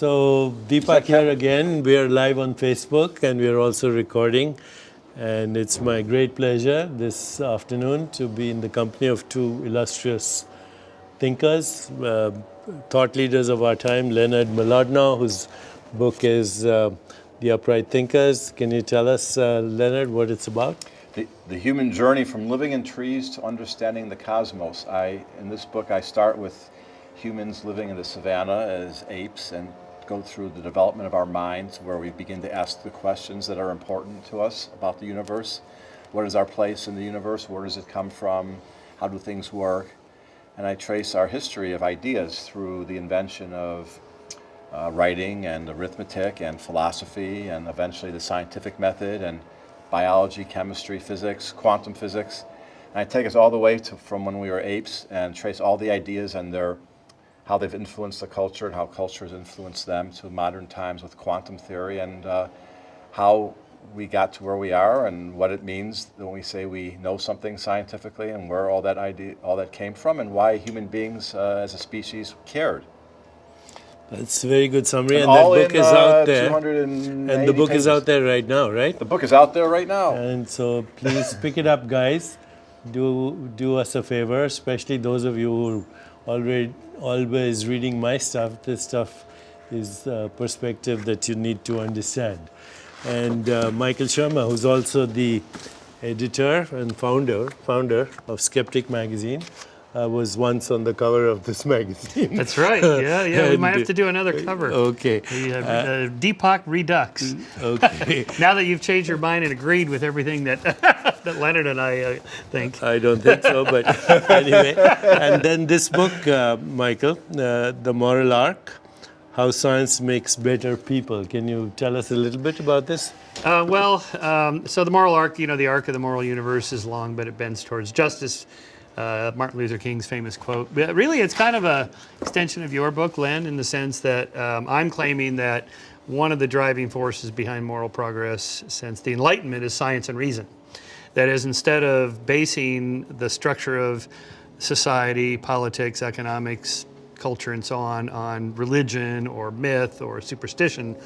So Deepak here again. We are live on Facebook and we are also recording. And it's my great pleasure this afternoon to be in the company of two illustrious thinkers, thought leaders of our time, Leonard Mlodinow, whose book is The Upright Thinkers. Can you tell us, Leonard, what it's about? The human journey from living in trees to understanding the cosmos. In this book, I start with humans living in the savannah as apes and go through the development of our minds, where we begin to ask the questions that are important to us about the universe. What is our place in the universe? Where does it come from? How do things work? And I trace our history of ideas through the invention of writing and arithmetic and philosophy and eventually the scientific method and biology, chemistry, physics, quantum physics. And I take us all the way from when we were apes and trace all the ideas and how they've influenced the culture and how culture has influenced them to modern times with quantum theory and how we got to where we are and what it means when we say we know something scientifically and where all that came from and why human beings as a species cared. That's a very good summary, and that book is out there. And the book is out there right now, right? The book is out there right now. And so please pick it up, guys. Do us a favor, especially those of you who are always reading my stuff. This stuff is a perspective that you need to understand. And Michael Shermer, who's also the editor and founder of Skeptic magazine, was once on the cover of this magazine. That's right. Yeah. We might have to do another cover. Okay. Deepak Redux. Okay. Now that you've changed your mind and agreed with everything that that Leonard and I think. I don't think so, but anyway. And then this book, Michael, The Moral Arc, How Science Makes Better People. Can you tell us a little bit about this? So the moral arc, the arc of the moral universe is long, but it bends towards justice. Martin Luther King's famous quote. But really, it's kind of an extension of your book, Len, in the sense that I'm claiming that one of the driving forces behind moral progress since the Enlightenment is science and reason. That is, instead of basing the structure of society, politics, economics, culture, and so on religion or myth or superstition,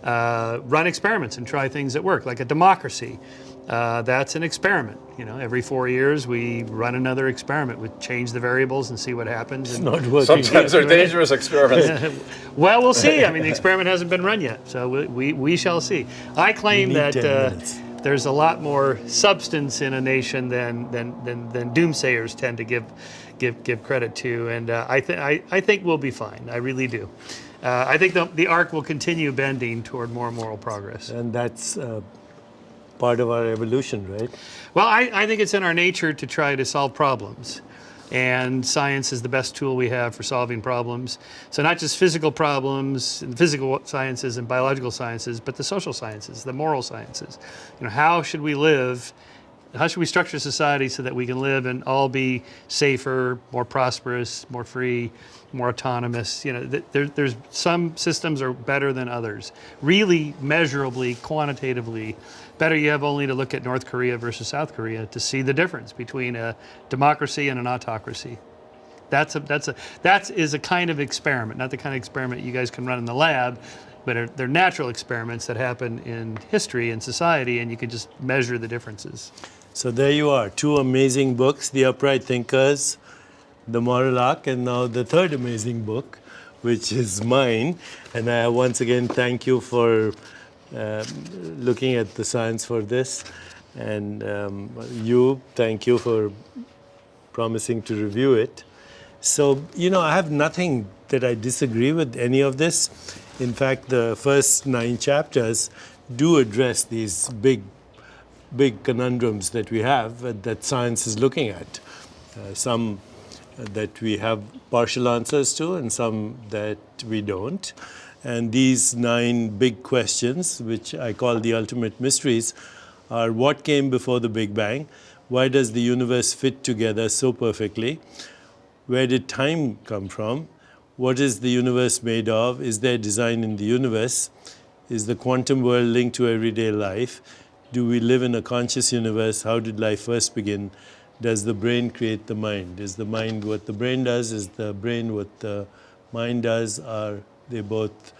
run experiments and try things that work, like a democracy. That's an experiment. Every 4 years we run another experiment. We change the variables and see what happens. It's not working. Sometimes they're dangerous experiments. Well, we'll see. I mean, the experiment hasn't been run yet, so we shall see. I claim that there's a lot more substance in a nation than doomsayers tend to give credit to, and I think we'll be fine. I really do. I think the arc will continue bending toward more moral progress. And that's part of our evolution, right? Well, I think it's in our nature to try to solve problems. And science is the best tool we have for solving problems. So not just physical problems, physical sciences and biological sciences, but the social sciences, the moral sciences. How should we live? How should we structure society so that we can live and all be safer, more prosperous, more free, more autonomous? There's some systems are better than others. Really measurably, quantitatively, better you have only to look at North Korea versus South Korea to see the difference between a democracy and an autocracy. That is a kind of experiment, not the kind of experiment you guys can run in the lab, but they're natural experiments that happen in history and society, and you can just measure the differences. So there you are, two amazing books, The Upright Thinkers, The Moral Arc, and now the third amazing book, which is mine. And I once again thank you for looking at the science for this. And thank you for promising to review it. So, I have nothing that I disagree with any of this. In fact, the first 9 chapters do address these big conundrums that we have that science is looking at. Some that we have partial answers to and some that we don't. And these 9 big questions, which I call the ultimate mysteries, are: what came before the Big Bang? Why does the universe fit together so perfectly? Where did time come from? What is the universe made of? Is there design in the universe? Is the quantum world linked to everyday life? Do we live in a conscious universe? How did life first begin? Does the brain create the mind? Is the mind what the brain does? Is the brain what the mind does? Are they both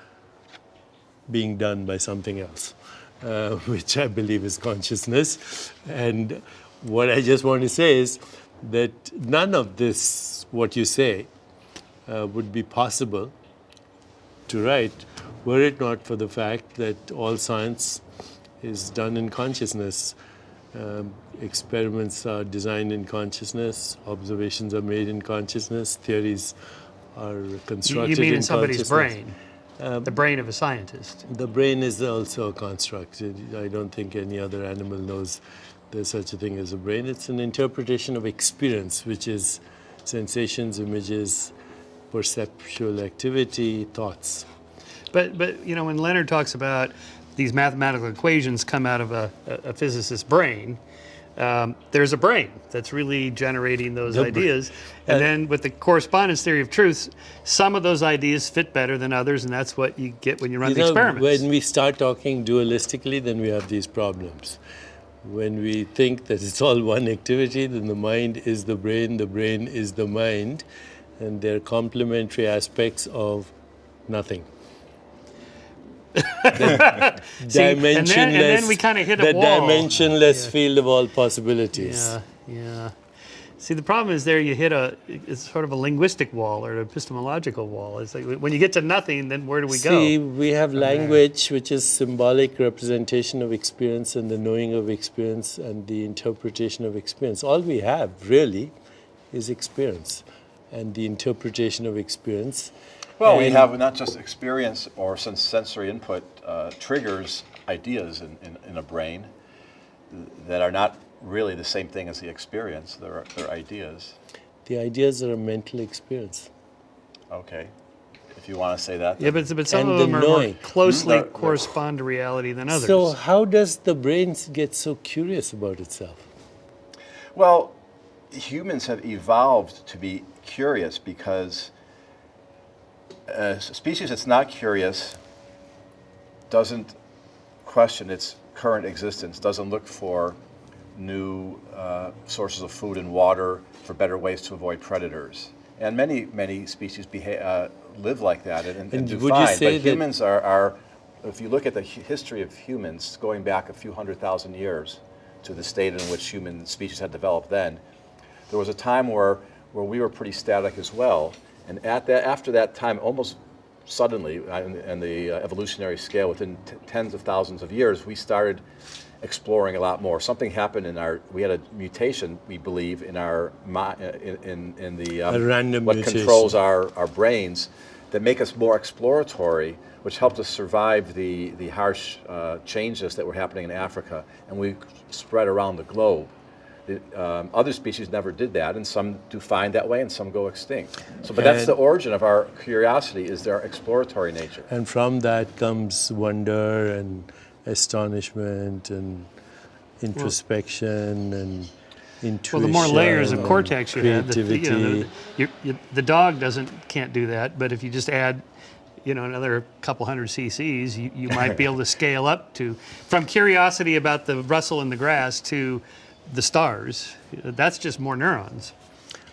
being done by something else, which I believe is consciousness. And what I just want to say is that none of this, what you say, would be possible to write were it not for the fact that all science is done in consciousness. Experiments are designed in consciousness, observations are made in consciousness, theories are constructed You mean in in somebody's consciousness. brain? The brain of a scientist. The brain is also constructed. I don't think any other animal knows there's such a thing as a brain. It's an interpretation of experience, which is sensations, images, perceptual activity, thoughts. But when Leonard talks about these mathematical equations come out of a physicist's brain, there's a brain that's really generating those ideas. And then with the correspondence theory of truth, some of those ideas fit better than others, and that's what you get when you run the experiments. When we start talking dualistically, then we have these problems. When we think that it's all one activity, then the mind is the brain is the mind, and they're complementary aspects of nothing. And then we kind of hit a wall. The dimensionless field of all possibilities. Yeah. See, the problem is there you hit it's sort of a linguistic wall or an epistemological wall. It's like when you get to nothing, then where do we go? See, we have language, which is symbolic representation of experience and the knowing of experience and the interpretation of experience. All we have, really, is experience and the interpretation of experience. Well, we have not just experience or sensory input triggers ideas in a brain that are not really the same thing as the experience. They're ideas. The ideas are a mental experience. Okay, if you want to say that. Yeah, but some of them are more closely correspond to reality than others. So how does the brain get so curious about itself? Well, humans have evolved to be curious because a species that's not curious doesn't question its current existence, doesn't look for new sources of food and water, for better ways to avoid predators. And many species live like that and do would fine. you say but humans are, if you look at the history of humans going back a few 100,000 years to the state in which human species had developed then, there was a time where we were pretty static as well. And after that time, almost suddenly, in the evolutionary scale, within tens of thousands of years, we started exploring a lot more. Something happened we had a mutation, we believe, in our in the a random what mutation. Controls our brains that make us more exploratory, which helped us survive the harsh changes that were happening in Africa, and we spread around the globe. Other species never did that, and some do fine that way, and some go extinct. But that's the origin of our curiosity, is their exploratory nature. And from that comes wonder and astonishment and introspection and intuition. Well, the more layers of cortex you have, creativity. the dog can't do that. But if you just add, another couple hundred cc's, you might be able to scale up from curiosity about the rustle in the grass to the stars. That's just more neurons.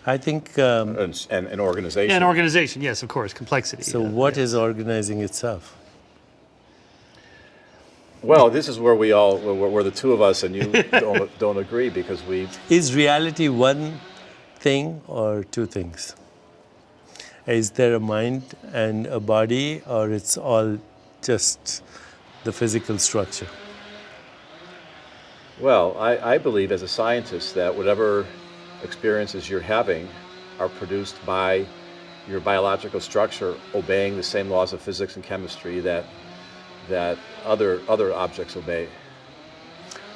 I think... and organization. Yeah, and organization, yes, of course, complexity. So what is organizing itself? Well, this is where we're the two of us, and you don't agree because we... Is reality one thing or two things? Is there a mind and a body, or it's all just the physical structure? Well, I believe as a scientist that whatever experiences you're having are produced by your biological structure obeying the same laws of physics and chemistry that other objects obey.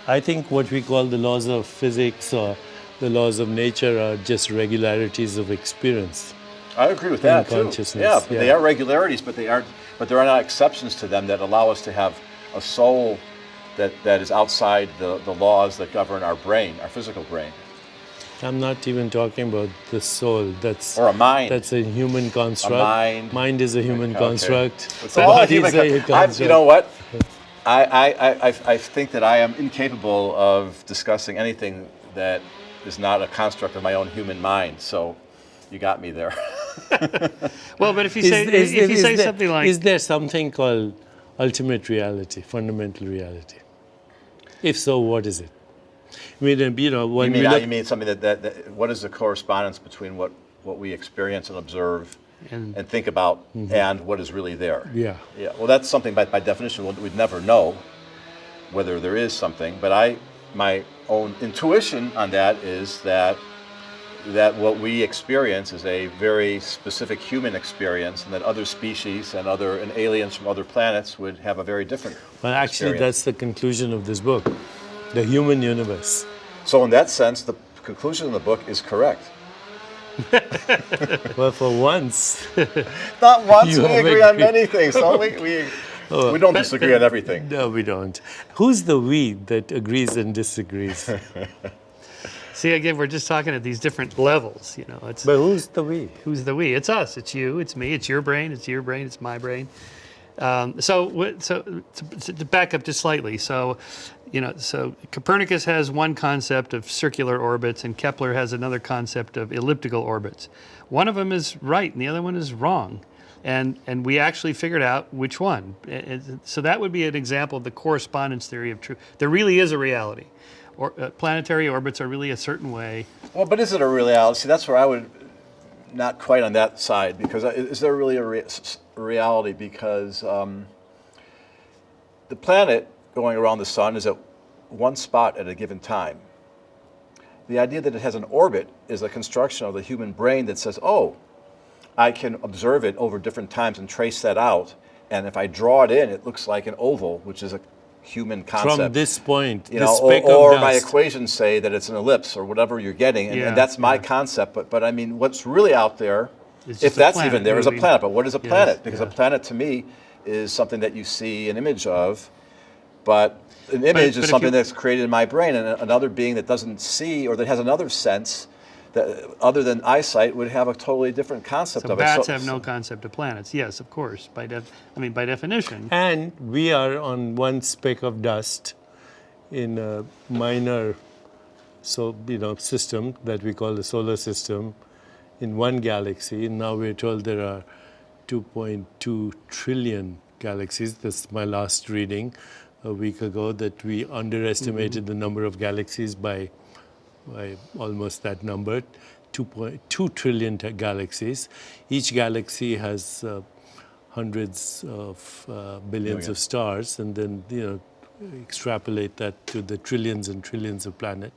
I think what we call the laws of physics or the laws of nature are just regularities of experience. I agree with that too. Consciousness. Yeah, they are regularities, but there are not exceptions to them that allow us to have a soul that is outside the laws that govern our brain, our physical brain. I'm not even talking about the soul. Or a mind. That's a human construct. A mind. Mind is a human construct. It's all a human construct. You know what? I think that I am incapable of discussing anything that is not a construct of my own human mind. So you got me there. Well, but if you say something like... Is there something called ultimate reality, fundamental reality? If so, what is it? I mean, you know, when we look, You mean something that what is the correspondence between what we experience and observe and think about and what is really there? yeah, Yeah. Well, that's something by definition we'd never know whether there is something. But my own intuition on that is that what we experience is a very specific human experience, and that other species and aliens from other planets would have a very different. well, actually, experience. that's the conclusion of this book, the human universe. So in that sense, the conclusion of the book is correct. Well, for once, Not once. You We have agree on agreed. many things, don't we? We don't disagree on everything. no, we don't. Who's the we that agrees and disagrees? See, again, we're just talking at these different levels. You know, it's But who's the we? who's the we? It's us. It's you. It's me. It's your brain. It's your brain. It's my brain. So to back up just slightly. So, you know, so Copernicus has one concept of circular orbits, and Kepler has another concept of elliptical orbits. One of them is right, and the other one is wrong. And we actually figured out which one. So that would be an example of the correspondence theory of truth. There really is a reality. Planetary orbits are really a certain way. Well, but is it a reality? See, that's where I would not quite on that side, because is there really a reality? Because the planet going around the sun is at one spot at a given time. The idea that it has an orbit is a construction of the human brain that says, oh, I can observe it over different times and trace that out. And if I draw it in, it looks like an oval, which is a human concept. From this point, You this know, speck or of my dust. equations say that it's an ellipse or whatever you're getting, and, Yeah, and that's my yeah. concept. But I mean, what's really out there, It's if just a that's planet even there, is a moving. planet. But what is a Yes, planet? Because yeah. a planet to me is something that you see an image of, but an image but is if something you- that's created in my brain, and another being that doesn't see or that has another sense that other than eyesight would have a totally different concept So of it. bats have no concept of planets. Yes, of course. By definition. And we are on one speck of dust in a minor system that we call the solar system in one galaxy. And now we're told there are 2.2 trillion galaxies. That's my last reading a week ago, that we underestimated the number of galaxies by almost that number, 2.2 trillion galaxies. Each galaxy has hundreds of billions of stars, and then extrapolate that to the trillions and trillions of planets.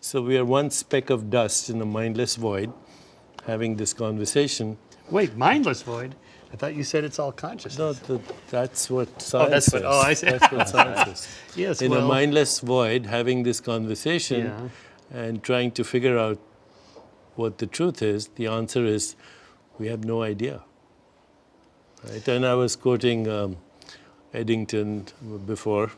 So we are one speck of dust in a mindless void, having this conversation. Wait, mindless void? I thought you said it's all consciousness. No, that's what science that's what- says. I see. That's what science says. Yes, In a well, mindless void, having this conversation and trying to figure out what the truth is, the answer is we have no idea. Right? And I was quoting Eddington before.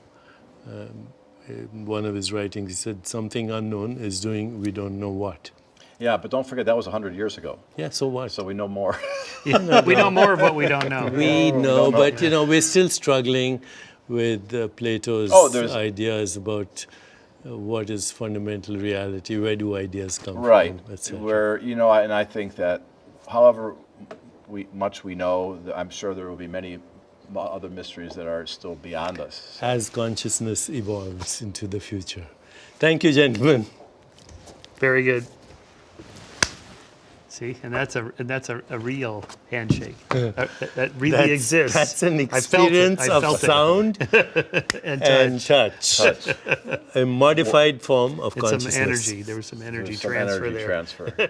In one of his writings, he said, something unknown is doing we don't know what. Yeah, but don't forget that was 100 years ago, Yeah, so what? so we know more. we know more of what we don't know. We know, don't know. but we're still struggling with Plato's there's- ideas about what is fundamental reality, where do ideas come Right. from, etc. Where, and I think that however much we know, I'm sure there will be many other mysteries that are still beyond us. As consciousness evolves into the future. Thank you, gentlemen. Very good. See, and that's a real handshake. That really exists. That's an I felt it. experience I of felt it. sound And and touch. A modified form of It's some consciousness. energy. There was some energy There's some transfer energy there. transfer.